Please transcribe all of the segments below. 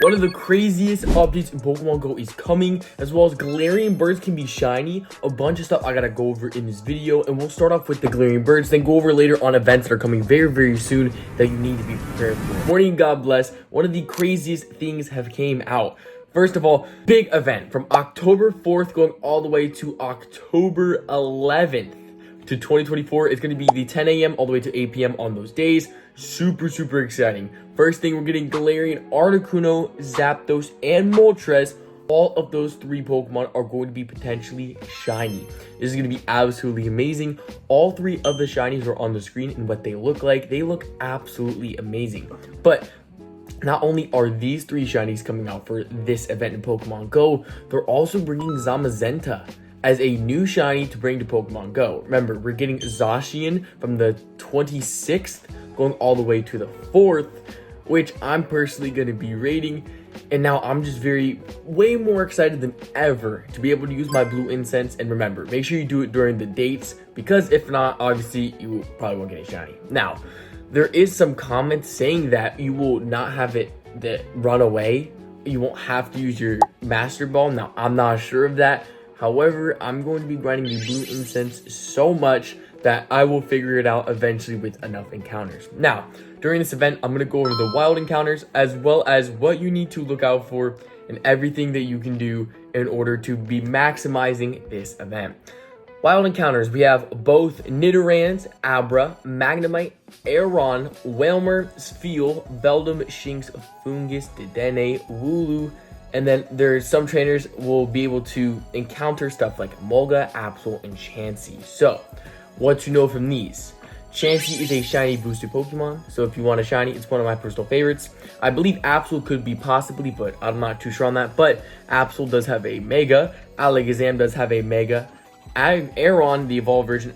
One of the craziest updates in Pokemon GO is coming, as well as Galarian birds can be shiny. A bunch of stuff I gotta go over in this video, and we'll start off with the Galarian birds, then go over later on events that are coming very soon that you need to be prepared for. Morning, God bless. One of the craziest things have came out. First of all, big event from October 4th going all the way to October 11th. To 2024. It's going to be the 10 a.m. all the way to 8 p.m. on those days. Super exciting. First thing, we're getting Galarian, Articuno, Zapdos, and Moltres. All of those three Pokemon are going to be potentially shiny. This is going to be absolutely amazing. All three of the shinies are on the screen, and what they look like, they look absolutely amazing. But not only are these three shinies coming out for this event in Pokemon GO, they're also bringing Zamazenta as a new shiny to bring to Pokemon GO. Remember, we're getting Zacian from the 26th going all the way to the 4th, which I'm personally going to be rating. And now I'm just way more excited than ever to be able to use my blue incense. And remember, make sure you do it during the dates, because if not, obviously you probably won't get a shiny. Now, there is some comments saying that you will not have it that run away. You won't have to use your Master Ball. Now, I'm not sure of that. However, I'm going to be grinding the blue incense so much that I will figure it out eventually with enough encounters. Now, during this event, I'm going to go over the wild encounters as well as what you need to look out for and everything that you can do in order to be maximizing this event. Wild encounters, we have both Nidorans, Abra, Magnemite, Aeron, Wailmer, Spheal, Beldum, Shinx, Fungus, Dedenne, Wooloo, and then there's some trainers will be able to encounter stuff like Molga, Absol, and Chansey. So, what to know from these? Chansey is a shiny boosted Pokemon, so if you want a shiny, it's one of my personal favorites. I believe Absol could be possibly, but I'm not too sure on that. But Absol does have a Mega, Alakazam does have a Mega, Aeron, the evolved version,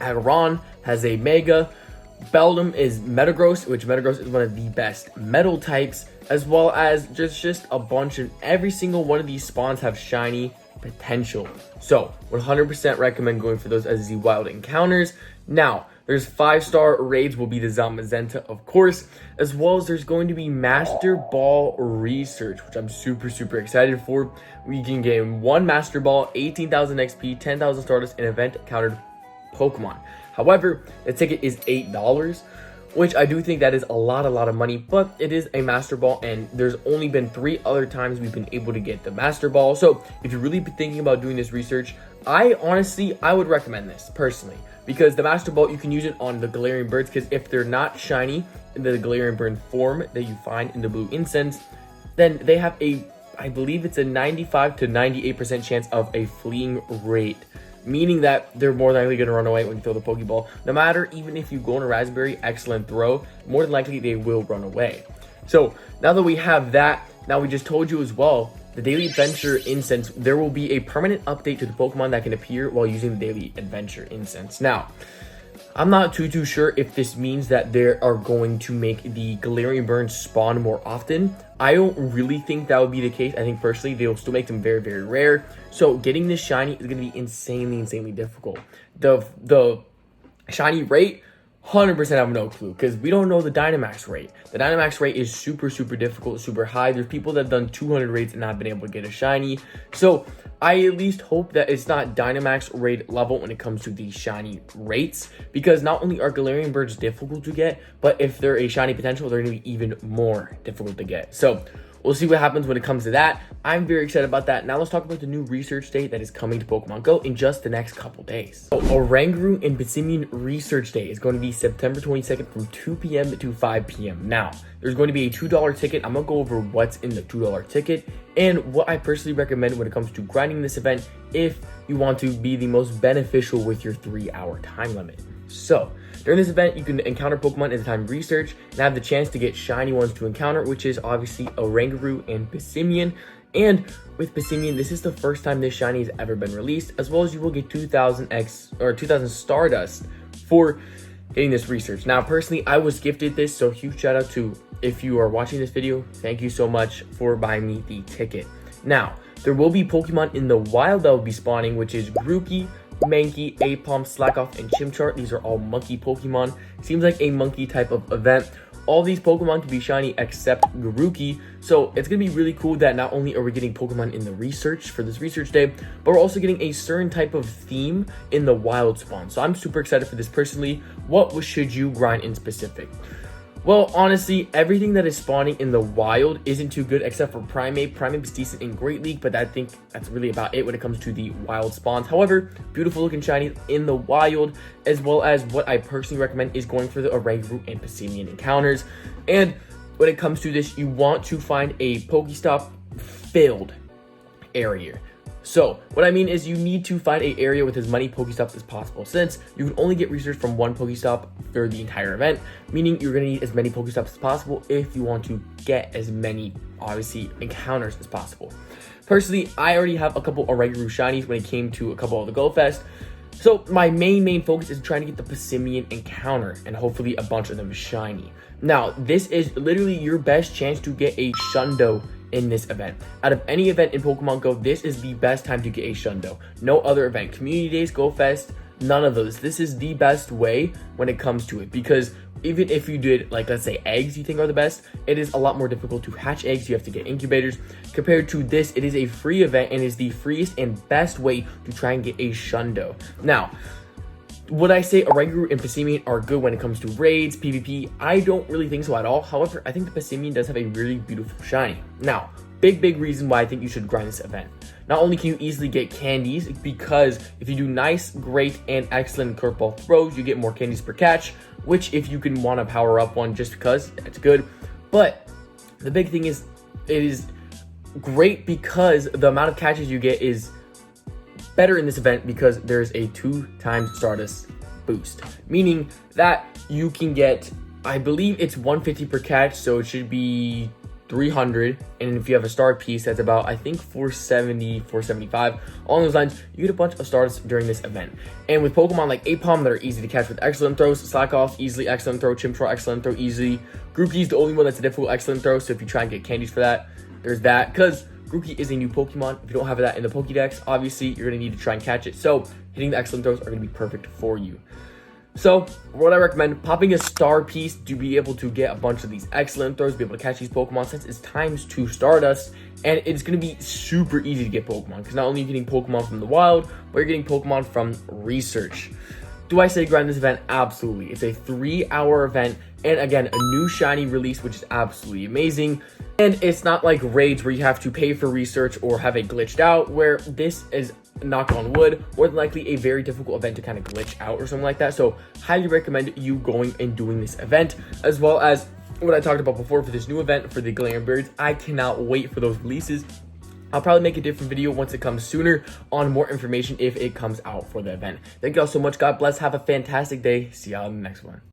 Aeron has a Mega, Beldum is Metagross, which Metagross is one of the best metal types, as well as just a bunch of every single one of these spawns have shiny potential. So 100% recommend going for those as the wild encounters. Now, there's 5-star raids will be the Zamazenta, of course, as well as there's going to be Master Ball research, which I'm super excited for. We can get 1 Master Ball, 18,000 XP, 10,000 Stardust, and event countered Pokemon. However, the ticket is $8, which I do think that is a lot of money, but it is a Master Ball, and there's only been 3 other times we've been able to get the Master Ball. So if you're really thinking about doing this research, I would recommend this personally, because the Master Ball, you can use it on the Galarian birds, because if they're not shiny in the Galarian bird form that you find in the blue incense, then they have I believe it's a 95 to 98% chance of a fleeing rate, meaning that they're more likely going to run away when you throw the Pokeball. No matter, even if you go on a Raspberry, excellent throw, more than likely they will run away. So now that we have that, now we just told you as well, the Daily Adventure Incense, there will be a permanent update to the Pokemon that can appear while using the Daily Adventure Incense. Now, I'm not too sure if this means that they are going to make the Galarian birds spawn more often. I don't really think that would be the case. I think personally they'll still make them very rare. So getting this shiny is going to be insanely difficult. The shiny rate, 100% have no clue, because we don't know the Dynamax rate. The Dynamax rate is super difficult, super high. There's people that have done 200 rates and not been able to get a shiny. So I at least hope that it's not Dynamax rate level when it comes to the shiny rates, because not only are Galarian birds difficult to get, but if they're a shiny potential, they're going to be even more difficult to get. So we'll see what happens when it comes to that. I'm very excited about that. Now let's talk about the new research day that is coming to Pokemon GO in just the next couple days. So Oranguru and Passimian research day is going to be September 22nd from 2 p.m. to 5 p.m. Now, there's going to be a $2 ticket. I'm going to go over what's in the $2 ticket and what I personally recommend when it comes to grinding this event if you want to be the most beneficial with your 3-hour time limit. So, during this event, you can encounter Pokemon in the time research and have the chance to get shiny ones to encounter, which is obviously Oranguru and Passimian. And with Passimian, this is the first time this shiny has ever been released, as well as you will get 2,000 Stardust for getting this research. Now, personally, I was gifted this, so huge shout out to, if you are watching this video, thank you so much for buying me the ticket. Now, there will be Pokemon in the wild that will be spawning, which is Grookey, Mankey, Apom, Slackoff, and Chimchar. These are all monkey Pokemon. Seems like a monkey type of event. all these Pokemon can be shiny except Grookey. So it's going to be really cool that not only are we getting Pokemon in the research for this research day, but we're also getting a certain type of theme in the wild spawn. So I'm super excited for this personally. What should you grind in specific? Well, honestly, everything that is spawning in the wild isn't too good except for Primeape. Primeape is decent in Great League, but I think that's really about it when it comes to the wild spawns. However, beautiful looking shiny in the wild, as well as what I personally recommend is going for the Oranguru and Passimian encounters. And when it comes to this, you want to find a Pokestop filled area. So what I mean is you need to find an area with as many Pokestops as possible, since you can only get research from one Pokestop for the entire event, meaning you're going to need as many Pokestops as possible if you want to get as many, obviously, encounters as possible. Personally, I already have a couple Oranguru shinies when it came to a couple of the Go Fest. So my main focus is trying to get the Passimian encounter and hopefully a bunch of them shiny. Now, this is literally your best chance to get a Shundo in this event. Out of any event in Pokemon Go, this is the best time to get a Shundo. No other event, Community Days, Go Fest, none of those. This is the best way when it comes to it, because even if you did, like, let's say eggs you think are the best, it is a lot more difficult to hatch eggs. You have to get incubators. Compared to this, it is a free event and is the freest and best way to try and get a Shundo. Now, would I say Oranguru and Passimian are good when it comes to raids, PvP? I don't really think so at all. However, I think the Passimian does have a really beautiful shiny. Now, big reason why I think you should grind this event. Not only can you easily get candies, because if you do nice, great, and excellent curveball throws, you get more candies per catch, which if you can want to power up one just because, it's good. But the big thing is, it is great because the amount of catches you get is better in this event because there's a 2x Stardust boost, meaning that you can get, I believe it's 150 per catch, so it should be 300, and if you have a star piece, that's about, I think, 470, 475. Along those lines, you get a bunch of stars during this event. And with Pokemon like Apom that are easy to catch with excellent throws, Slackoff, easily excellent throw, Chimchar, excellent throw, easily. Grookey's the only one that's a difficult excellent throw, so if you try and get candies for that, there's that, because Grookey is a new Pokemon. If you don't have that in the Pokédex, obviously, you're going to need to try and catch it. So, hitting the excellent throws are going to be perfect for you. So, what I recommend, popping a star piece to be able to get a bunch of these excellent throws, be able to catch these Pokemon, since it's ×2 Stardust, and it's going to be super easy to get Pokemon, because not only are you getting Pokemon from the wild, but you're getting Pokemon from research. Do I say grind this event? Absolutely. It's a 3-hour event, and again, a new shiny release, which is absolutely amazing. And it's not like raids where you have to pay for research or have it glitched out, where this is, knock on wood, more than likely a very difficult event to kind of glitch out or something like that. So highly recommend you going and doing this event, as well as what I talked about before for this new event for the Galarian birds. I cannot wait for those releases. I'll probably make a different video once it comes sooner on more information if it comes out for the event. Thank you all so much. God bless. Have a fantastic day. See y'all in the next one.